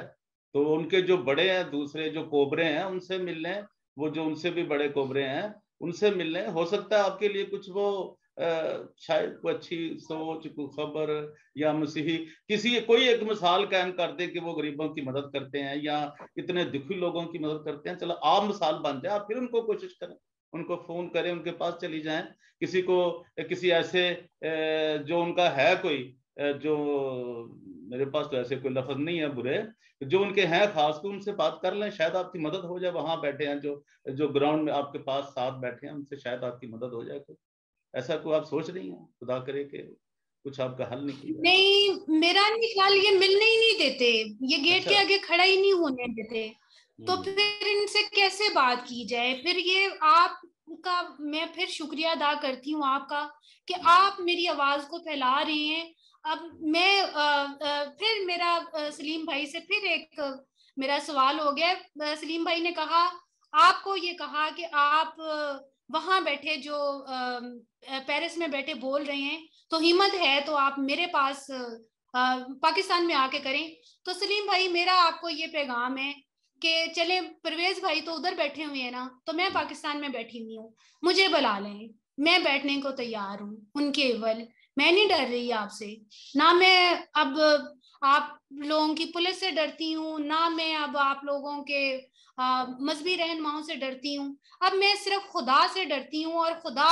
तो उनके जो बड़े हैं, दूसरे जो कोबरे हैं, उनसे मिल लें, वो जो उनसे भी बड़े कोबरे हैं उनसे मिल लें। हो सकता है आपके लिए कुछ वो शायद कोई अच्छी सोच, कोई खबर, या मसीही किसी कोई एक मिसाल कायम कर दे कि वो गरीबों की मदद करते हैं या इतने दुखी लोगों की मदद करते हैं। चलो आप मिसाल बन जाए, आप फिर उनको कोशिश करें, उनको फोन करें, उनके पास चली जाएं, किसी को, किसी ऐसे जो उनका है कोई, जो मेरे पास तो ऐसे कोई लफ्ज नहीं है बुरे, जो उनके हैं खास, को उनसे बात कर लें, शायद आपकी मदद हो जाए। वहां बैठे हैं जो ग्राउंड में आपके पास साथ बैठे हैं, उनसे शायद आपकी मदद हो जाए। कोई ऐसा कोई आप सोच रही हैं? खुदा करे कि कुछ आपका हल निकले। नहीं, मेरा नहीं ख्याल, ये मिलने ही नहीं देते, ये गेट के आगे खड़ा ही नहीं होने देते। तो फिर इनसे कैसे बात की जाए? फिर ये आपका मैं फिर शुक्रिया अदा करती हूँ आपका कि आप मेरी आवाज को फैला रहे हैं। अब मैं फिर मेरा सलीम भाई से फिर एक मेरा सवाल हो गया। सलीम भाई ने कहा, आपको ये कहा कि आप वहां बैठे जो पेरिस में बैठे बोल रहे हैं, तो हिम्मत है तो आप मेरे पास पाकिस्तान में आके करें। तो सलीम भाई, मेरा आपको ये पैगाम है कि चले, परवेज भाई तो उधर बैठे हुए हैं ना, तो मैं पाकिस्तान में बैठी हुई हूँ, मुझे बुला लें, मैं बैठने को तैयार हूँ उनके अव्वल। मैं नहीं डर रही आपसे ना, मैं अब आप लोगों की पुलिस से डरती हूँ, ना मैं अब आप लोगों के मजहबी रहनुमाओं से डरती हूँ। अब मैं सिर्फ खुदा से डरती हूँ और खुदा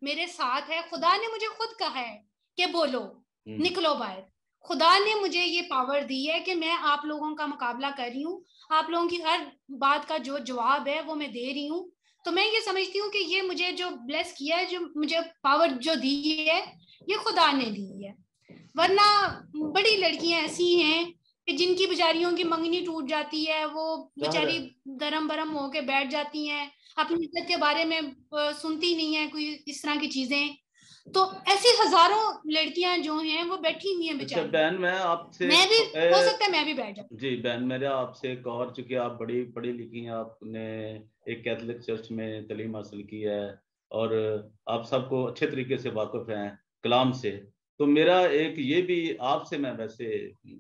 मेरे साथ है। खुदा ने मुझे खुद कहा है कि बोलो, निकलो बाहर। खुदा ने मुझे ये पावर दी है कि मैं आप लोगों का मुकाबला कर रही हूँ, आप लोगों की हर बात का जो जवाब है वो मैं दे रही हूँ। तो मैं ये समझती हूँ कि ये मुझे जो ब्लेस किया है, जो मुझे पावर जो दी है, ये खुदा ने दी है। वरना बड़ी लड़कियां ऐसी हैं कि जिनकी बेचारियों की मंगनी टूट जाती है, वो बेचारी दरम बरम होके बैठ जाती हैं, अपनी इज्जत के बारे में सुनती नहीं है कोई इस तरह की चीजें। तो ऐसी हजारों लड़कियां जो हैं वो बैठी हुई हैं अच्छा बेचारी। बहन, मैं आपसे मैं भी, हो सकता है मैं भी बैठ जाऊं। जी बहन, मेरा आपसे एक और, चूंकि आप बड़ी पढ़ी लिखी हैं, आपने एक कैथोलिक चर्च में तालीम हासिल की है और आप सबको अच्छे तरीके से वाकिफ हैं कलाम से, तो मेरा एक ये भी आपसे, मैं वैसे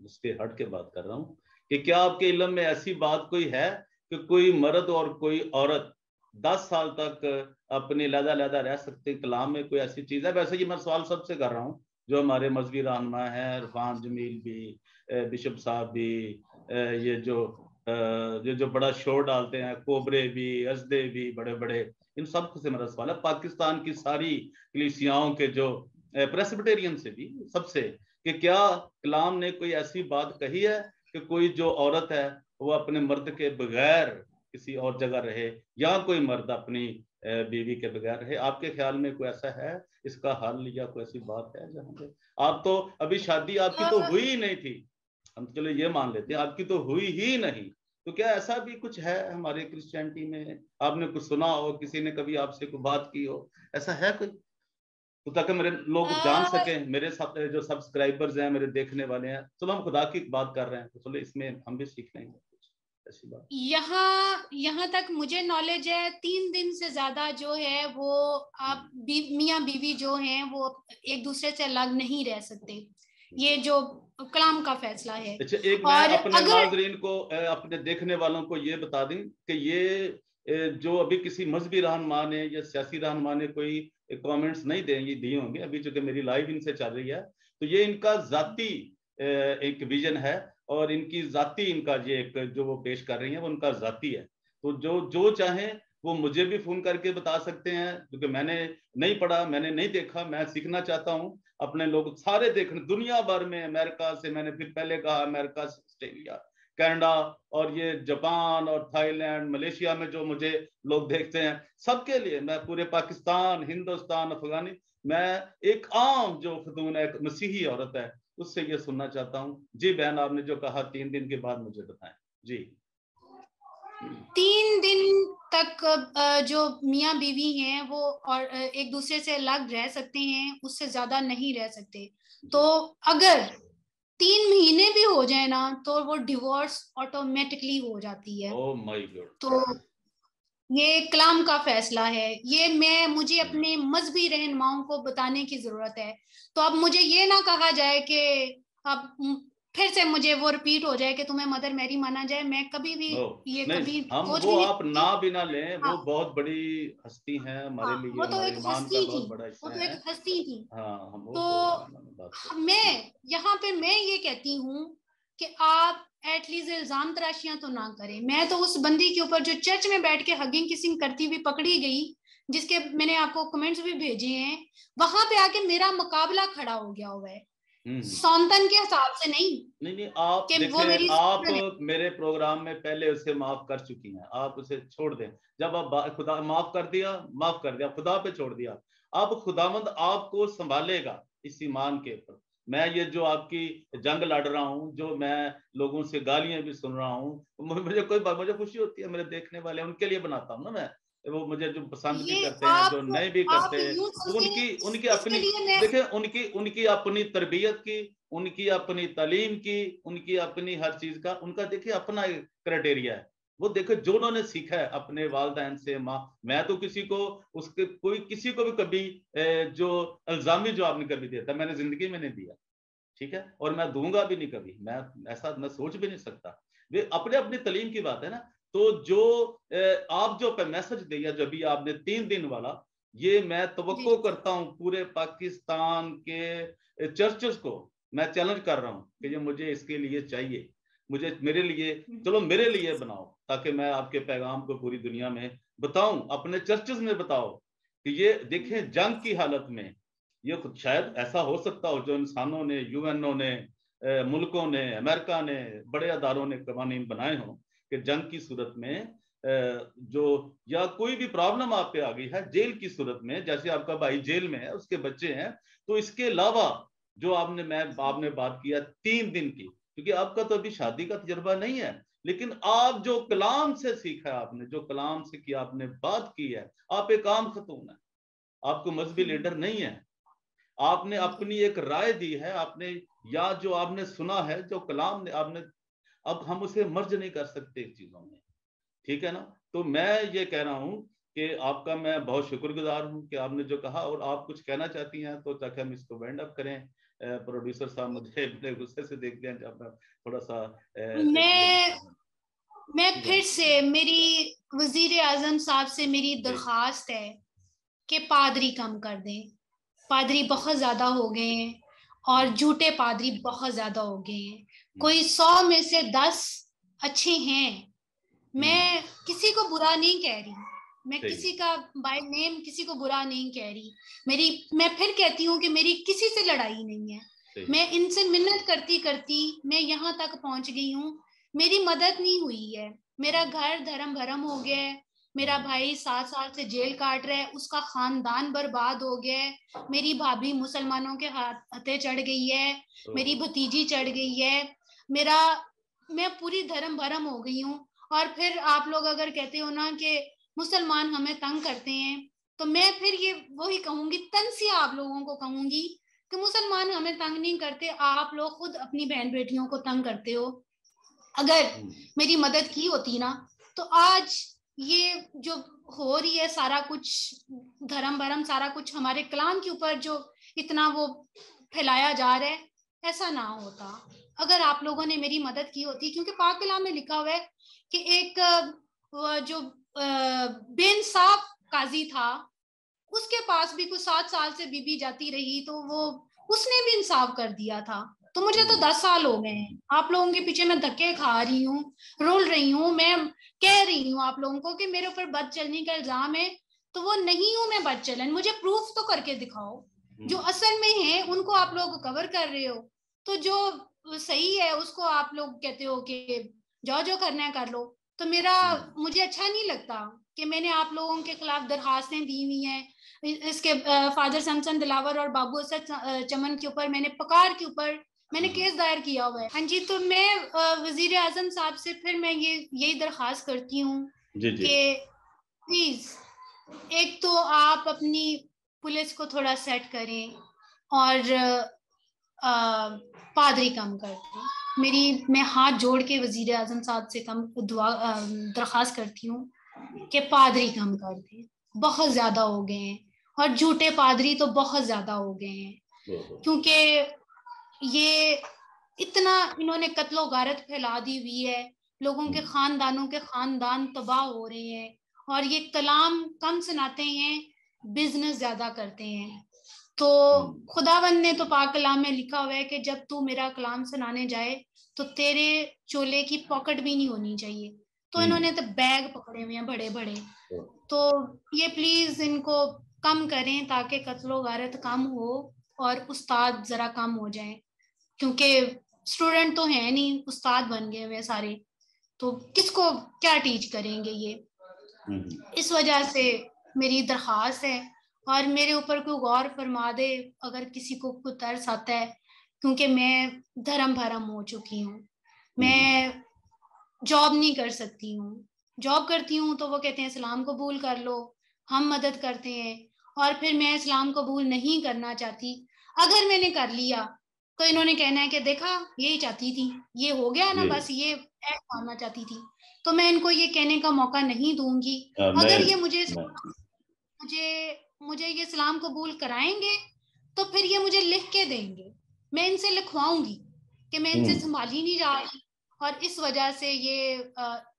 उसके हट के बात कर रहा हूँ कि क्या आपके इल्म में ऐसी बात कोई है कि कोई मर्द और कोई औरत 10 साल तक अपने लहदा रह सकते? कलाम में कोई ऐसी चीज है? वैसे ये मैं सवाल सबसे कर रहा हूँ, जो हमारे मजहबी रहनुमा हैं, इरफान जमील भी, बिशप साहब भी, ये जो बड़ा शोर डालते हैं, कोबरे भी, असदे भी बड़े बड़े, इन सब से मेरा सवाल है। पाकिस्तान की सारी कलीसियाओं के जो प्रेस्बिटेरियन से भी, सबसे, कि क्या कलाम ने कोई ऐसी बात कही है कि कोई जो औरत है वो अपने मर्द के बगैर किसी और जगह रहे, या कोई मर्द अपनी बीवी के बगैर रहे? आपके ख्याल में कोई ऐसा है इसका हल, या कोई ऐसी बात है जहाँ पे आप तो अभी शादी आपकी तो हुई ही नहीं थी, हम चलो ये मान लेते हैं आपकी तो हुई ही नहीं, तो क्या ऐसा भी कुछ है हमारे क्रिश्चियनिटी में? आपने कुछ सुना हो, किसी ने कभी आपसे कोई बात की हो, ऐसा है कोई? तो ताकि मेरे लोग जान सकें, मेरे साथ जो सब्सक्राइबर्स हैं, मेरे देखने वाले हैं, चलो हम खुदा की बात कर रहे हैं तो चलो इसमें हम भी सीख लेंगे कुछ ऐसी बात। यहाँ तक मुझे नॉलेज है, 3 दिन से ज्यादा जो है वो आप मियाँ बीवी जो हैं वो एक दूसरे से अलग नहीं रह सकते। ये जो कलाम का फैसला है। अच्छा, एक मैं और अपने अगर नाजरीन को, अपने देखने वालों को ये बता दें कि ये जो अभी किसी मजहबी रहनुमा ने या सियासी रहनुमा ने कोई कमेंट्स नहीं देंगे दिए होंगे, अभी चूंकि मेरी लाइव इनसे चल रही है, तो ये इनका जाती एक विजन है, और इनकी जाती, इनका ये एक जो वो पेश कर रही है वो उनका जाती है। तो जो जो चाहे वो मुझे भी फोन करके बता सकते हैं, क्योंकि मैंने नहीं पढ़ा, मैंने नहीं देखा, मैं सीखना चाहता हूँ। अपने लोग सारे देखने, दुनिया भर में, अमेरिका से, मैंने फिर पहले कहा अमेरिका से ऑस्ट्रेलिया, कनाडा, और ये जापान और थाईलैंड, मलेशिया में जो मुझे लोग देखते हैं, सबके लिए मैं पूरे पाकिस्तान, हिंदुस्तान, अफगानी, मैं एक आम जो खतून है, एक मसीही औरत है, उससे ये सुनना चाहता हूँ। जी बहन, आपने जो कहा 3 दिन के बाद मुझे बताएं। जी 3 दिन तक जो मियाँ बीवी हैं वो और एक दूसरे से अलग रह सकते हैं, उससे ज्यादा नहीं रह सकते। तो अगर 3 महीने भी हो जाए ना तो वो डिवोर्स ऑटोमेटिकली हो जाती है। Oh my God. तो ये कलाम का फैसला है, ये मुझे अपने मजहबी रहनुमाओं को बताने की जरूरत है। तो अब मुझे ये ना कहा जाए कि अब फिर से मुझे वो रिपीट हो जाए कि तुम्हें मदर मैरी माना जाए। मैं कभी भी नो, ये नहीं, कभी हम सोच वो भी नहीं आप ना सकती। भी ना लें, हाँ, वो बहुत बड़ी हस्ती हैं हमारे हाँ, लिए, वो तो हमारे एक ईमान का हस्ती थी, बहुत बड़ा वो हिस्सा तो है। एक हस्ती थी। हाँ, हम वो तो तो बात करते हैं। मैं यहाँ पे मैं ये कहती हूँ कि आप एटलीस्ट इल्जाम तराशियां तो ना करें। मैं तो उस बंदी के ऊपर जो चर्च में बैठ के हगिंग किसिंग करती हुई पकड़ी गई, जिसके मैंने आपको कमेंट्स भी भेजे हैं, वहां पे आके मेरा मुकाबला खड़ा हो गया हुआ है, सौंतन के हिसाब से नहीं नहीं नहीं, आप कि वो देखें, मेरी आप सौंतन है। मेरे प्रोग्राम में पहले उसे माफ कर चुकी हैं, आप उसे छोड़ दें। जब आप खुदा माफ कर दिया, माफ कर दिया, खुदा पे छोड़ दिया, अब खुदावंद आपको संभालेगा इस ईमान के ऊपर। मैं ये जो आपकी जंग लड़ रहा हूँ, जो मैं लोगों से गालियां भी सुन रहा हूँ, मुझे खुशी होती है, मेरे देखने वाले उनके लिए बनाता हूँ ना मैं, वो मुझे जो पसंद भी ये करते हैं, जो नहीं भी आप करते, यूं वो सोचें, उनकी उनकी इसके अपनी, लिए मैं देखिए उनकी उनकी अपनी तरबियत की, उनकी अपनी तालीम की, उनकी अपनी हर चीज का, उनका देखिए अपना क्राइटेरिया है। वो देखो जो उन्होंने सीखा है अपने वालदैन से, माँ, मैं तो किसी को, उसके कोई किसी को भी कभी जो इल्जामी जवाब नहीं कभी देता, मैंने जिंदगी में नहीं दिया, ठीक है, और मैं दूंगा भी नहीं कभी, मैं ऐसा मैं सोच भी नहीं सकता। वे अपने अपनी तालीम की बात है ना। तो जो आप जो मैसेज दिया जब भी आपने 3 दिन वाला, ये मैं जी तवक्को करता हूं पूरे पाकिस्तान के चर्चेस को, मैं चैलेंज कर रहा हूँ कि ये मुझे इसके लिए चाहिए, मुझे मेरे लिए, चलो मेरे लिए बनाओ, ताकि मैं आपके पैगाम को पूरी दुनिया में बताऊं, अपने चर्चेस में बताओ कि ये देखें जंग की हालत में ये खुद शायद ऐसा हो सकता हो जो इंसानों ने, यूएनओ ने, मुल्कों ने, अमेरिका ने, बड़े अदारों ने कवानीन बनाए हों कि जंग की सूरत में जो या कोई भी प्रॉब्लम आप पे आ गई है जेल की सूरत में, जैसे आपका भाई जेल में है, उसके बच्चे हैं, तो इसके अलावा जो आपने बात किया 3 दिन की, क्योंकि आपका तो अभी शादी का तजुर्बा नहीं है, लेकिन आप जो कलाम से सीखा है, आपने जो कलाम से की आपने बात की है, आप एक आम खतून है, आपको मजहबी लीडर नहीं है, आपने अपनी एक राय दी है, आपने या जो आपने सुना है, जो कलाम ने आपने, अब हम उसे मर्ज नहीं कर सकते चीजों में, ठीक है ना। तो मैं ये कह रहा हूं कि आपका मैं बहुत शुक्रगुजार हूं कि आपने जो कहा, और आप कुछ कहना चाहती हैं तो ताकि हम इसको वाइंड अप करें। प्रोड्यूसर साहब मुझे बड़े गुस्से से देख लें जब मैं थोड़ा सा मैं फिर से मेरी वजीर आजम साहब से मेरी दरख्वास्त है कि पादरी कम कर दें। पादरी बहुत ज्यादा हो गए हैं और झूठे पादरी बहुत ज्यादा हो गए हैं। कोई 100 में से 10 अच्छे हैं। मैं किसी को बुरा नहीं कह रही, मैं किसी का बाय नेम किसी को बुरा नहीं कह रही। मैं फिर कहती हूँ कि मेरी किसी से लड़ाई नहीं है। मैं इनसे मिन्नत करती करती मैं यहाँ तक पहुंच गई हूँ। मेरी मदद नहीं हुई है, मेरा घर धर्म भरम हो गया है, मेरा भाई 7 साल से जेल काट रहा है, उसका खानदान बर्बाद हो गया है, मेरी भाभी मुसलमानों के हाथे चढ़ गई है, मेरी भतीजी चढ़ गई है, मैं पूरी धर्म भरम हो गई हूँ। और फिर आप लोग अगर कहते हो ना कि मुसलमान हमें तंग करते हैं, तो मैं फिर ये वही कहूंगी, तनसिया आप लोगों को कहूंगी कि मुसलमान हमें तंग नहीं करते, आप लोग खुद अपनी बहन बेटियों को तंग करते हो। अगर मेरी मदद की होती ना, तो आज ये जो हो रही है सारा कुछ धर्म भरम, सारा कुछ हमारे कलाम के ऊपर जो इतना वो फैलाया जा रहा है, ऐसा ना होता अगर आप लोगों ने मेरी मदद की होती। क्योंकि पाक कलाम में लिखा हुआ है कि एक जो बेइंसाफ काजी था, उसके पास भी कुछ 7 साल से बीबी जाती रही, तो वो उसने भी इंसाफ कर दिया था। तो मुझे तो 10 साल हो गए हैं, आप लोगों के पीछे मैं धक्के खा रही हूँ, रोल रही हूँ, मैं कह रही हूँ आप लोगों को कि मेरे ऊपर बदचलनी का इल्जाम है, तो वो नहीं हूं मैं बदचलन, मुझे प्रूफ तो करके दिखाओ। जो असल में है उनको आप लोग कवर कर रहे हो, तो जो सही है उसको आप लोग कहते हो कि जो जो करना है कर लो। तो मुझे अच्छा नहीं लगता कि मैंने आप लोगों के खिलाफ दरखास्तें दी हुई हैं। इसके फादर समसन दिलावर और बाबू असद चमन के ऊपर, मैंने पकार के ऊपर मैंने केस दायर किया हुआ है। हाँ जी, तो मैं वजीर आजम साहब से फिर मैं यही दरखास्त करती हूँ कि प्लीज एक तो आप अपनी पुलिस को थोड़ा सेट करें और पादरी कम कर दें। मैं हाथ जोड़ के वजीर आजम साहब से दरखास्त करती हूँ कि पादरी कम कर दें, बहुत ज्यादा हो गए हैं, और झूठे पादरी तो बहुत ज्यादा हो गए हैं, क्योंकि ये इतना इन्होंने कत्लो गारत फैला दी हुई है, लोगों के खानदानों के खानदान तबाह हो रहे हैं, और ये कलाम कम सुनाते हैं, बिजनेस ज्यादा करते हैं। तो खुदावंद ने तो पाक कलाम में लिखा हुआ है कि जब तू मेरा कलाम सुनाने जाए तो तेरे चोले की पॉकेट भी नहीं होनी चाहिए। तो इन्होंने तो बैग पकड़े हुए हैं बड़े बड़े। तो ये प्लीज इनको कम करें ताकि कत्लो गारत कम हो और उस्ताद जरा कम हो जाए, क्योंकि स्टूडेंट तो है नहीं, उस्ताद बन गए हुए सारे, तो किसको क्या टीच करेंगे ये। इस वजह से मेरी दरख्वास्त है, और मेरे ऊपर कोई गौर फरमा दे अगर किसी को कुछ तरस आता है, क्योंकि मैं धर्म भरम हो चुकी हूँ। मैं जॉब नहीं कर सकती हूँ, जॉब करती हूँ तो वो कहते हैं इस्लाम कबूल कर लो, हम मदद करते हैं, और फिर मैं इस्लाम कबूल नहीं करना चाहती। अगर मैंने कर लिया तो इन्होंने कहना है कि देखा यही चाहती थी, ये हो गया ना, बस ये ऐड मानना चाहती थी। तो मैं इनको ये कहने का मौका नहीं दूंगी। अगर ये मुझे ये इस्लाम कबूल कराएंगे तो फिर ये मुझे लिख के देंगे, मैं इनसे लिखवाऊंगी कि मैं इनसे संभाली नहीं जा रही, और इस वजह से ये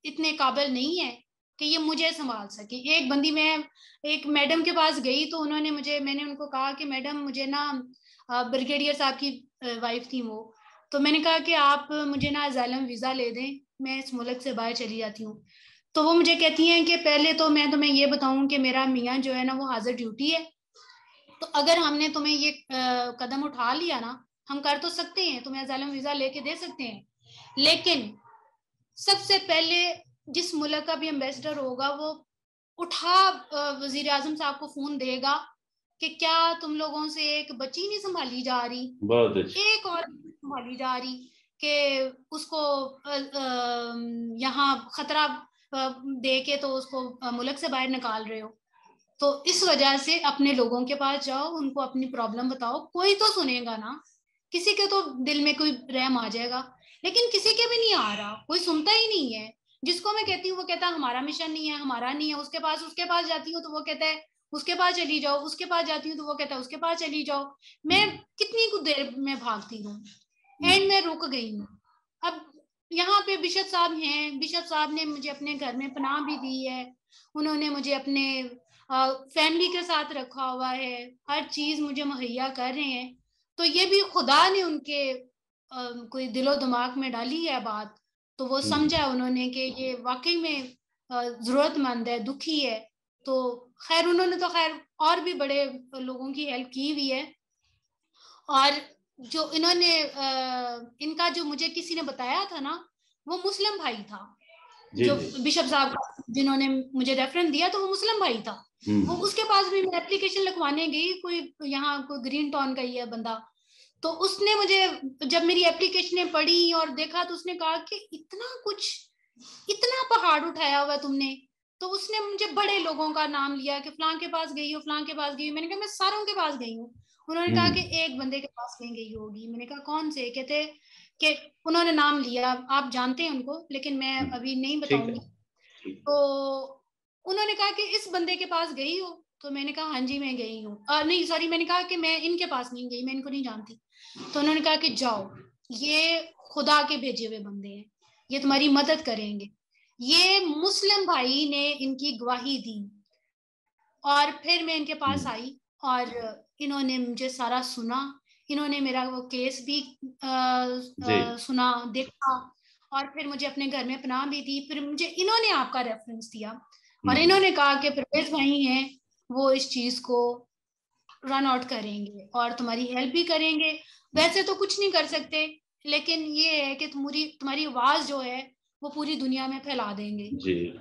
इतने काबिल नहीं है कि ये मुझे संभाल सके। एक मैडम के पास गई तो मैंने उनको कहा कि मैडम मुझे ना ब्रिगेडियर साहब की वाइफ थी वो। तो मैंने कहा कि आप मुझे ना असाइलम वीज़ा ले दें, मैं इस मुल्क से बाहर चली जाती हूँ। तो वो मुझे कहती हैं कि पहले तो मैं तुम्हें ये बताऊं कि मेरा मियाँ जो है ना वो हाजिर ड्यूटी है, तो अगर हमने तुम्हें ये कदम उठा लिया ना, हम कर तो सकते हैं, तुम्हें असाइलम वीज़ा लेके दे सकते हैं, लेकिन सबसे पहले जिस मुल्क का भी एम्बेसडर होगा वो उठा वजीर आजम साहब को फोन देगा कि क्या तुम लोगों से एक बच्ची नहीं संभाली जा रही, बहुत अच्छी। एक और संभाली जा रही, कि उसको यहाँ खतरा दे के तो उसको मुल्क से बाहर निकाल रहे हो। तो इस वजह से अपने लोगों के पास जाओ, उनको अपनी प्रॉब्लम बताओ, कोई तो सुनेगा ना, किसी के तो दिल में कोई रहम आ जाएगा, लेकिन किसी के भी नहीं आ रहा, कोई सुनता ही नहीं है। जिसको मैं कहती हूँ वो कहता है हमारा मिशन नहीं है, हमारा नहीं है, उसके पास जाती हूँ तो वो कहता है उसके पास चली जाओ, उसके पास जाती हूँ तो वो कहता है उसके पास चली जाओ। मैं कितनी कुछ देर में भागती हूँ, एंड में रुक गई हूँ। अब यहाँ पे बिशप साहब हैं, बिशप साहब ने मुझे अपने घर में पनाह भी दी है, उन्होंने मुझे अपने फैमिली के साथ रखा हुआ है, हर चीज मुझे मुहैया कर रहे हैं। तो ये भी खुदा ने उनके कोई दिलो दिमाग में डाली है बात, तो वो समझा उन्होंने कि ये वाकई में जरूरतमंद है, दुखी है। तो खैर उन्होंने तो खैर और भी बड़े लोगों की हेल्प की हुई है। और जो इन्होंने इनका जो मुझे किसी ने बताया था ना, वो मुस्लिम भाई था, जो बिशप साहब जिन्होंने मुझे रेफरेंस दिया, तो वो मुस्लिम भाई था। वो उसके पास भी मैं एप्लीकेशन लिखवाने गई, कोई यहाँ कोई ग्रीन टाउन का ही है बंदा, तो उसने मुझे जब मेरी एप्लीकेशनें पढ़ी और देखा तो उसने कहा कि इतना पहाड़ उठाया हुआ है तुमने। तो उसने मुझे बड़े लोगों का नाम लिया कि फलां के पास गई हो, फलां के पास गई हो। मैंने कहा मैं सारों के पास गई हूँ। उन्होंने कहा कि एक बंदे के पास नहीं गई होगी। मैंने कहा कौन से? कहते कि उन्होंने नाम लिया, आप जानते हैं उनको लेकिन मैं अभी नहीं बताऊंगी। तो उन्होंने कहा कि इस बंदे के पास गई हो? तो मैंने कहा हाँ जी मैं गई हूँ। नहीं सॉरी, मैंने कहा कि मैं इनके पास नहीं गई, मैं इनको नहीं जानती। तो उन्होंने कहा कि जाओ, ये खुदा के भेजे हुए बंदे हैं, ये तुम्हारी मदद करेंगे। ये मुस्लिम भाई ने इनकी गवाही दी और फिर मैं इनके पास आई और इन्होंने मुझे सारा सुना, इन्होंने मेरा वो केस भी सुना, देखा, और फिर मुझे अपने घर में पनाह भी दी। फिर मुझे इन्होंने आपका रेफरेंस दिया और इन्होंने कहा कि परवेज भाई हैं, वो इस चीज को रन आउट करेंगे और तुम्हारी हेल्प भी करेंगे। वैसे तो कुछ नहीं कर सकते, लेकिन ये है कि तुम्हारी आवाज जो है वो पूरी दुनिया में फैला देंगे।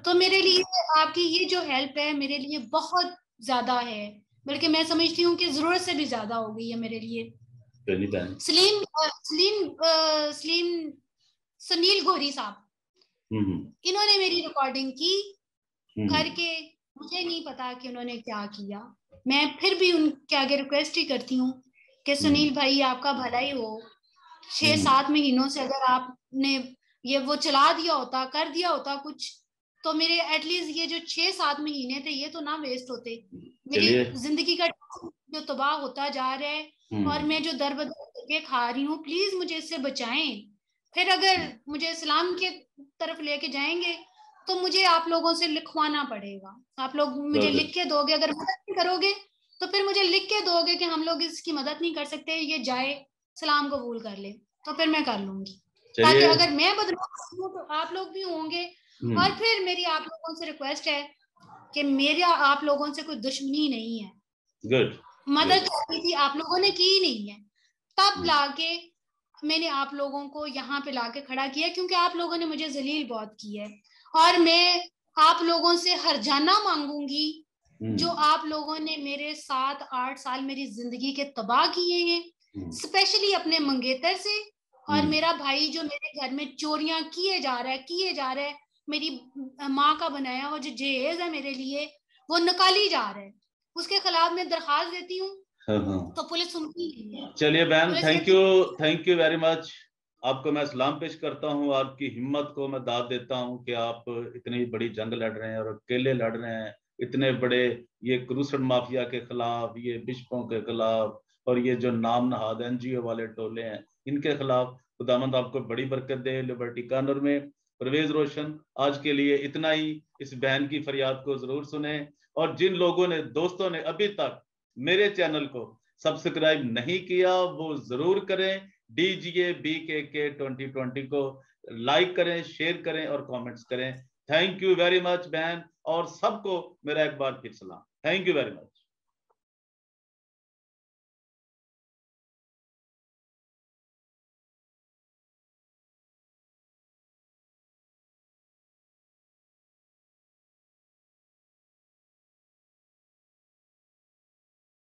तो मेरे लिए आपकी ये जो हेल्प है मेरे लिए बहुत ज्यादा है, बल्कि मैं समझती हूँ कि जरूरत से भी ज्यादा हो गई है मेरे लिए। सलीम सलीम सुनील गौरी साहब, इन्होंने मेरी रिकॉर्डिंग की करके, मुझे नहीं पता कि उन्होंने क्या किया। मैं फिर भी उनके आगे रिक्वेस्ट ही करती हूँ कि सुनील भाई आपका भला ही हो, 6-7 महीनों से अगर आपने ये वो चला दिया होता, कर दिया होता कुछ, तो मेरे एटलीस्ट ये जो 6-7 महीने थे ये तो ना वेस्ट होते। मेरी जिंदगी का जो तबाह होता जा रहा है और मैं जो दर बदर खा रही हूँ, प्लीज मुझे इससे बचाएं। फिर अगर मुझे इस्लाम के तरफ लेके जाएंगे तो मुझे आप लोगों से लिखवाना पड़ेगा। आप लोग मुझे लिख के दोगे, अगर मदद नहीं करोगे तो फिर मुझे लिख के दोगे कि हम लोग इसकी मदद नहीं कर सकते, ये जाए सलाम कबूल कर ले, तो फिर मैं कर लूंगी, ताकि अगर मैं बदमाश हूँ तो आप लोग भी होंगे। और फिर मेरी आप लोगों से रिक्वेस्ट है कि मेरा आप लोगों से कोई दुश्मनी नहीं है। मदद करनी थी, आप लोगों ने की नहीं है, तब लाके मैंने आप लोगों को यहाँ पे लाके खड़ा किया, क्योंकि आप लोगों ने मुझे जलील बहुत की है और मैं आप लोगों से हरजाना मांगूंगी जो आप लोगों ने मेरे 7-8 साल मेरी जिंदगी के तबाह किए हैं, स्पेशली अपने मंगेतर से। और मेरा भाई जो मेरे घर में चोरियां किए जा रहा है, मेरी माँ का बनाया हुआ जो जहेज है मेरे लिए वो निकाली जा रहा है, उसके खिलाफ मैं दरखास्त देती हूँ। तो पुलिस सुनती नहीं है। चलिए बहन, थैंक यू वेरी मच। आपको मैं सलाम पेश करता हूँ, आपकी हिम्मत को मैं दाद देता हूँ कि आप इतनी बड़ी जंग लड़ रहे हैं और अकेले लड़ रहे हैं, इतने बड़े ये क्रूसेड माफिया के खिलाफ, ये बिशपों के खिलाफ और ये जो नाम नहाद NGO वाले टोले हैं इनके खिलाफ। खुदावंद आपको बड़ी बरकत दे। लिबर्टी कॉर्नर में परवेज रोशन आज के लिए इतना ही। इस बहन की फरियाद को जरूर सुने और जिन लोगों ने, दोस्तों ने अभी तक मेरे चैनल को सब्सक्राइब नहीं किया वो जरूर करें। DGA BKK 2020 को लाइक करें, शेयर करें और कमेंट्स करें। थैंक यू वेरी मच बहन, और सबको मेरा एक बार फिर सलाम। Thank you very much.